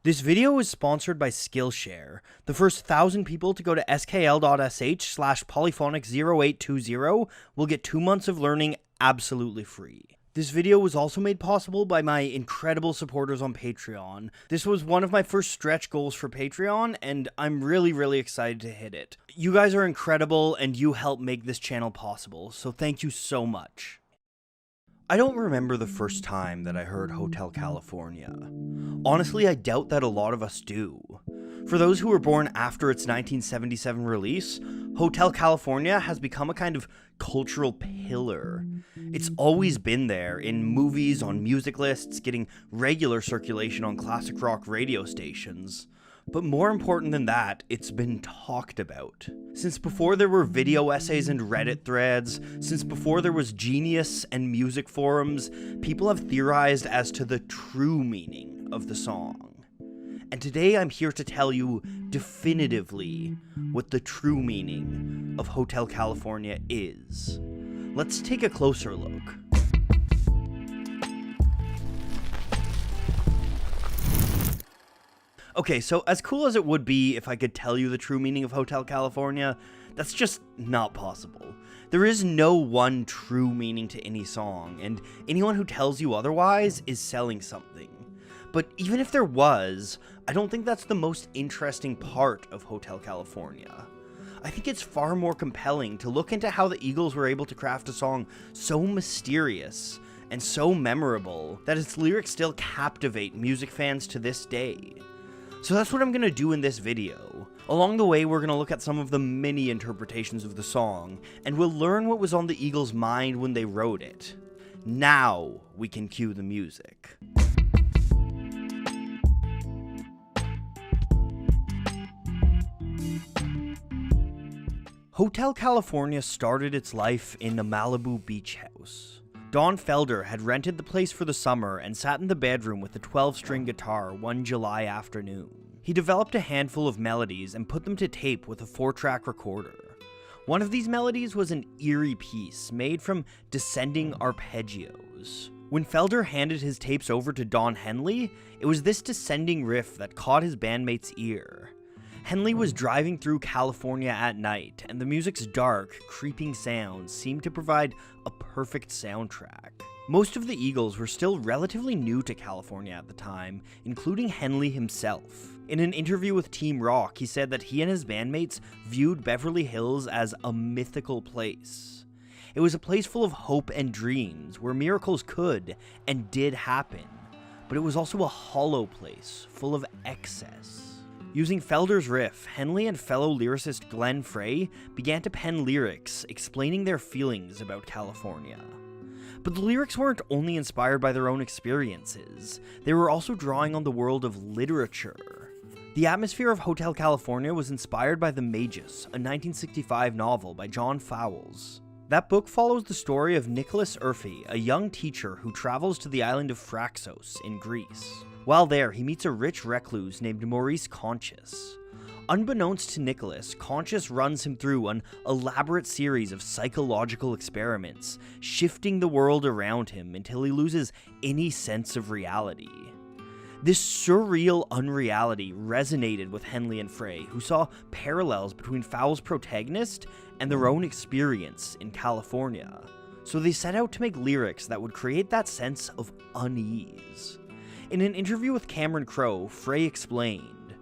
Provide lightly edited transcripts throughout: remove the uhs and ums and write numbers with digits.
This video is sponsored by Skillshare. The first 1,000 people to go to skl.sh/polyphonic0820 will get 2 months of learning absolutely free. This video was also made possible by my incredible supporters on Patreon. This was one of my first stretch goals for Patreon, and I'm really excited to hit it. You guys are incredible, and you help make this channel possible, so thank you so much. I don't remember the first time that I heard Hotel California. Honestly, I doubt that a lot of us do. For those who were born after its 1977 release, Hotel California has become a kind of cultural pillar. It's always been there in movies, on music lists, getting regular circulation on classic rock radio stations. But more important than that, it's been talked about. Since before there were video essays and Reddit threads, since before there was Genius and music forums, people have theorized as to the true meaning of the song. And today I'm here to tell you definitively what the true meaning of Hotel California is. Let's take a closer look. Okay, so as cool as it would be if I could tell you the true meaning of Hotel California, that's just not possible. There is no one true meaning to any song, and anyone who tells you otherwise is selling something. But even if there was, I don't think that's the most interesting part of Hotel California. I think it's far more compelling to look into how the Eagles were able to craft a song so mysterious and so memorable that its lyrics still captivate music fans to this day. So that's what I'm going to do in this video. Along the way, we're going to look at some of the many interpretations of the song, and we'll learn what was on the Eagles' mind when they wrote it. Now we can cue the music. Hotel California started its life in a Malibu beach house. Don Felder had rented the place for the summer and sat in the bedroom with a 12-string guitar one July afternoon. He developed a handful of melodies and put them to tape with a 4-track recorder. One of these melodies was an eerie piece made from descending arpeggios. When Felder handed his tapes over to Don Henley, it was this descending riff that caught his bandmate's ear. Henley was driving through California at night, and the music's dark, creeping sounds seemed to provide a perfect soundtrack. Most of the Eagles were still relatively new to California at the time, including Henley himself. In an interview with Team Rock, he said that he and his bandmates viewed Beverly Hills as a mythical place. It was a place full of hope and dreams, where miracles could and did happen, but it was also a hollow place, full of excess. Using Felder's riff, Henley and fellow lyricist Glenn Frey began to pen lyrics explaining their feelings about California. But the lyrics weren't only inspired by their own experiences, they were also drawing on the world of literature. The atmosphere of Hotel California was inspired by The Magus, a 1965 novel by John Fowles. That book follows the story of Nicholas Urfi, a young teacher who travels to the island of Phraxos in Greece. While there, he meets a rich recluse named Maurice Conscious. Unbeknownst to Nicholas, Conscious runs him through an elaborate series of psychological experiments, shifting the world around him until he loses any sense of reality. This surreal unreality resonated with Henley and Frey, who saw parallels between Fowles' protagonist and their own experience in California. So they set out to make lyrics that would create that sense of unease. In an interview with Cameron Crowe, Frey explained,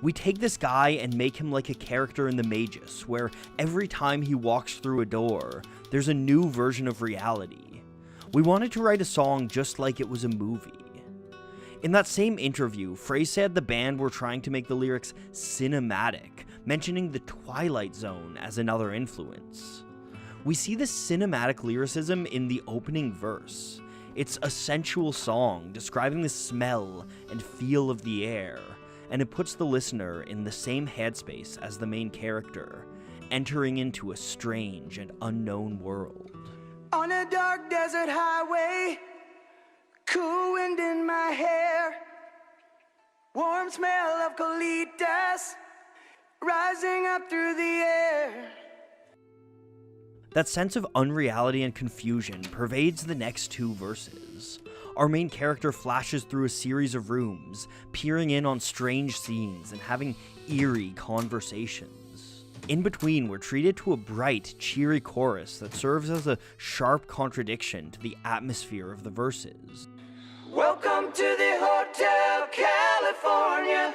"We take this guy and make him like a character in The Magus, where every time he walks through a door, there's a new version of reality. We wanted to write a song just like it was a movie." In that same interview, Frey said the band were trying to make the lyrics cinematic, mentioning the Twilight Zone as another influence. We see this cinematic lyricism in the opening verse. It's a sensual song describing the smell and feel of the air, and it puts the listener in the same headspace as the main character, entering into a strange and unknown world. On a dark desert highway, cool wind in my hair, warm smell of colitas rising up through the air. That sense of unreality and confusion pervades the next two verses. Our main character flashes through a series of rooms, peering in on strange scenes and having eerie conversations. In between, we're treated to a bright, cheery chorus that serves as a sharp contradiction to the atmosphere of the verses. Welcome to the Hotel California.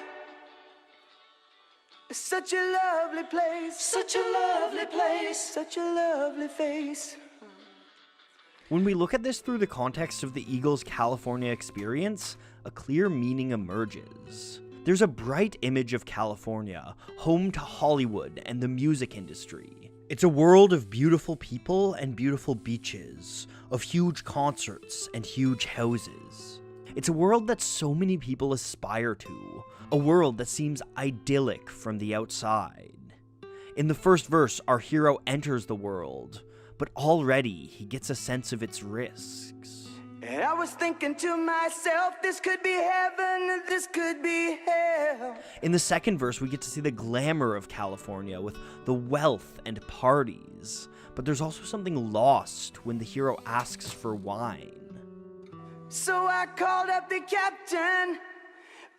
Such a lovely place, such a lovely place, such a lovely face. When we look at this through the context of the Eagles' California experience, a clear meaning emerges. There's a bright image of California, home to Hollywood and the music industry. It's a world of beautiful people and beautiful beaches, of huge concerts and huge houses. It's a world that so many people aspire to, a world that seems idyllic from the outside. In the first verse, our hero enters the world, but already he gets a sense of its risks. And I was thinking to myself, this could be heaven, this could be hell. In the second verse, we get to see the glamour of California with the wealth and parties, but there's also something lost when the hero asks for wine. So I called up the captain,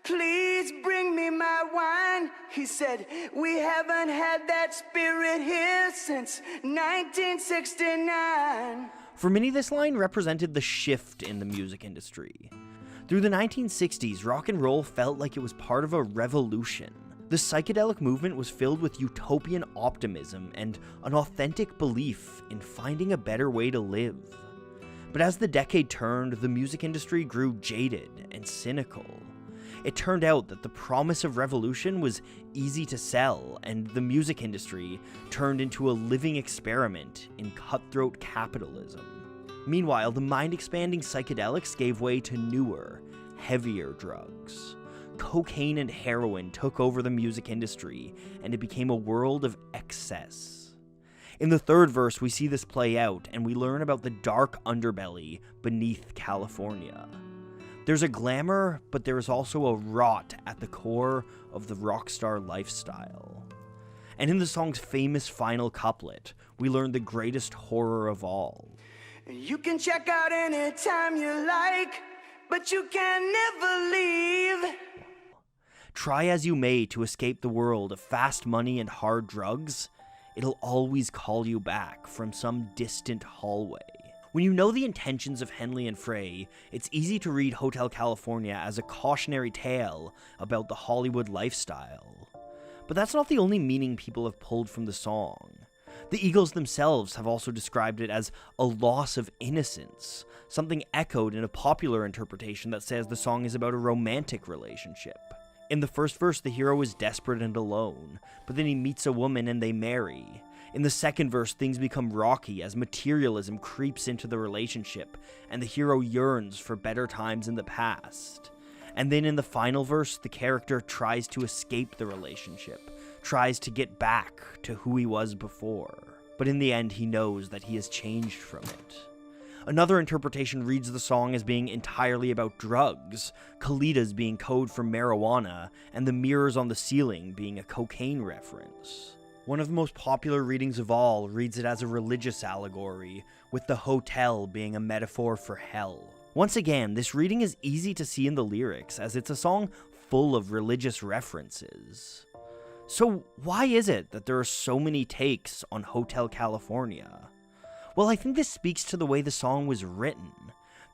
please bring me my wine. He said, we haven't had that spirit here since 1969. For many, this line represented the shift in the music industry. Through the 1960s, rock and roll felt like it was part of a revolution. The psychedelic movement was filled with utopian optimism and an authentic belief in finding a better way to live. But as the decade turned, the music industry grew jaded and cynical. It turned out that the promise of revolution was easy to sell, and the music industry turned into a living experiment in cutthroat capitalism. Meanwhile, the mind-expanding psychedelics gave way to newer, heavier drugs. Cocaine and heroin took over the music industry, and it became a world of excess. In the third verse, we see this play out, and we learn about the dark underbelly beneath California. There's a glamour, but there is also a rot at the core of the rockstar lifestyle. And in the song's famous final couplet, we learn the greatest horror of all. You can check out anytime you like, but you can never leave. Try as you may to escape the world of fast money and hard drugs, it'll always call you back from some distant hallway. When you know the intentions of Henley and Frey, it's easy to read Hotel California as a cautionary tale about the Hollywood lifestyle. But that's not the only meaning people have pulled from the song. The Eagles themselves have also described it as a loss of innocence, something echoed in a popular interpretation that says the song is about a romantic relationship. In the first verse, the hero is desperate and alone, but then he meets a woman and they marry. In the second verse, things become rocky as materialism creeps into the relationship, and the hero yearns for better times in the past. And then in the final verse, the character tries to escape the relationship, tries to get back to who he was before. But in the end, he knows that he has changed from it. Another interpretation reads the song as being entirely about drugs, Colitas being code for marijuana, and the mirrors on the ceiling being a cocaine reference. One of the most popular readings of all reads it as a religious allegory, with the hotel being a metaphor for hell. Once again, this reading is easy to see in the lyrics, as it's a song full of religious references. So why is it that there are so many takes on Hotel California? Well, I think this speaks to the way the song was written.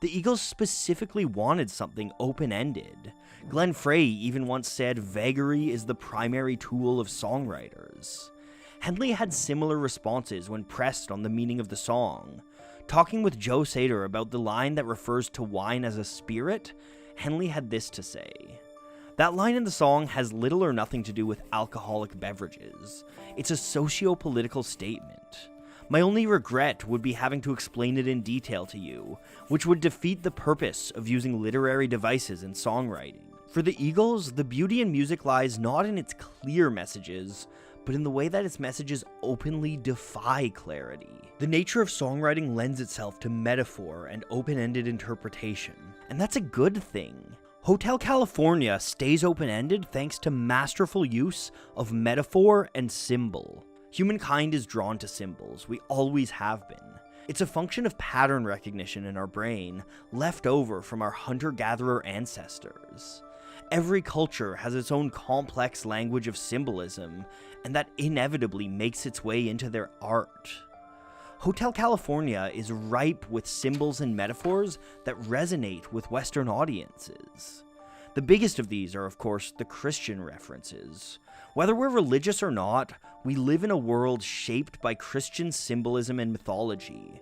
The Eagles specifically wanted something open-ended. Glenn Frey even once said vagary is the primary tool of songwriters. Henley had similar responses when pressed on the meaning of the song. Talking with Joe Sater about the line that refers to wine as a spirit, Henley had this to say. That line in the song has little or nothing to do with alcoholic beverages. It's a socio-political statement. My only regret would be having to explain it in detail to you, which would defeat the purpose of using literary devices in songwriting. For the Eagles, the beauty in music lies not in its clear messages, but in the way that its messages openly defy clarity. The nature of songwriting lends itself to metaphor and open-ended interpretation, and that's a good thing. Hotel California stays open-ended thanks to masterful use of metaphor and symbol. Humankind is drawn to symbols, we always have been. It's a function of pattern recognition in our brain, left over from our hunter-gatherer ancestors. Every culture has its own complex language of symbolism, and that inevitably makes its way into their art. Hotel California is ripe with symbols and metaphors that resonate with Western audiences. The biggest of these are, of course, the Christian references. Whether we're religious or not, we live in a world shaped by Christian symbolism and mythology.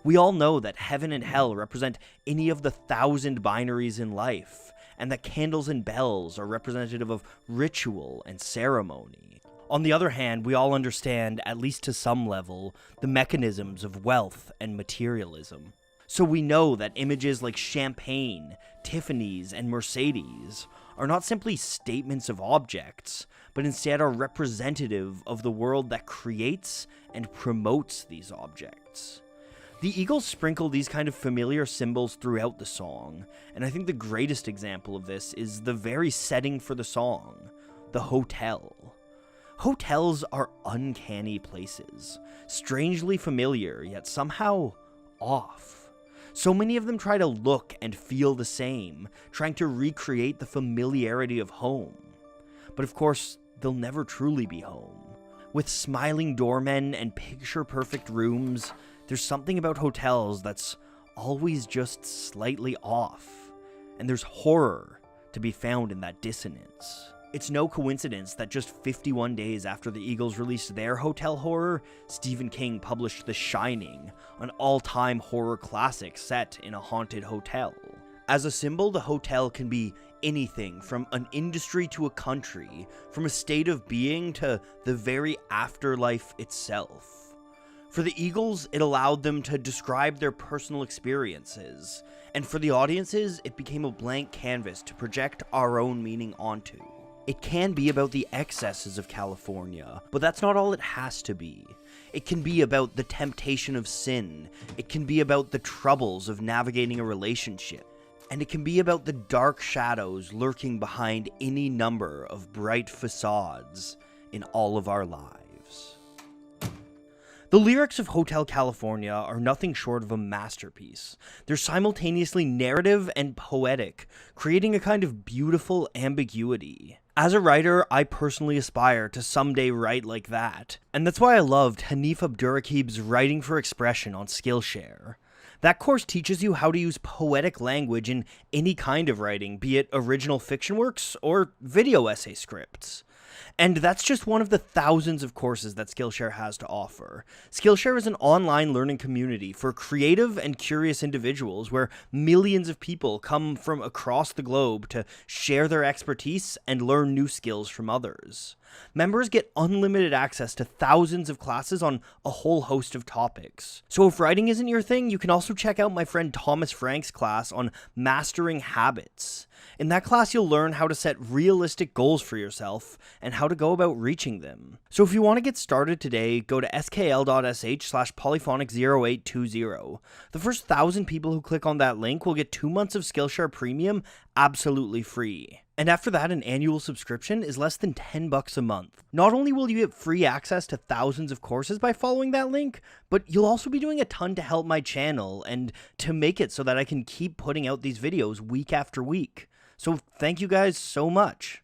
We all know that heaven and hell represent any of the 1,000 binaries in life, and that candles and bells are representative of ritual and ceremony. On the other hand, we all understand, at least to some level, the mechanisms of wealth and materialism. So we know that images like champagne, Tiffany's, and Mercedes are not simply statements of objects, but instead are representative of the world that creates and promotes these objects. The Eagles sprinkle these kind of familiar symbols throughout the song, and I think the greatest example of this is the very setting for the song, the hotel. Hotels are uncanny places, strangely familiar, yet somehow off. So many of them try to look and feel the same, trying to recreate the familiarity of home. But of course, they'll never truly be home. With smiling doormen and picture-perfect rooms, there's something about hotels that's always just slightly off, and there's horror to be found in that dissonance. It's no coincidence that just 51 days after the Eagles released their hotel horror, Stephen King published The Shining, an all-time horror classic set in a haunted hotel. As a symbol, the hotel can be anything from an industry to a country, from a state of being to the very afterlife itself. For the Eagles, it allowed them to describe their personal experiences, and for the audiences, it became a blank canvas to project our own meaning onto. It can be about the excesses of California, but that's not all it has to be. It can be about the temptation of sin, it can be about the troubles of navigating a relationship, and it can be about the dark shadows lurking behind any number of bright facades in all of our lives. The lyrics of Hotel California are nothing short of a masterpiece. They're simultaneously narrative and poetic, creating a kind of beautiful ambiguity. As a writer, I personally aspire to someday write like that, and that's why I loved Hanif Abdurraqib's Writing for Expression on Skillshare. That course teaches you how to use poetic language in any kind of writing, be it original fiction works or video essay scripts. And that's just one of the thousands of courses that Skillshare has to offer. Skillshare is an online learning community for creative and curious individuals where millions of people come from across the globe to share their expertise and learn new skills from others. Members get unlimited access to thousands of classes on a whole host of topics. So if writing isn't your thing, you can also check out my friend Thomas Frank's class on mastering habits. In that class, you'll learn how to set realistic goals for yourself and how to go about reaching them. So if you want to get started today, go to skl.sh/polyphonic0820. The first 1,000 people who click on that link will get 2 months of Skillshare Premium absolutely free. And after that, an annual subscription is less than $10 a month. Not only will you get free access to thousands of courses by following that link, but you'll also be doing a ton to help my channel and to make it so that I can keep putting out these videos week after week. So thank you guys so much.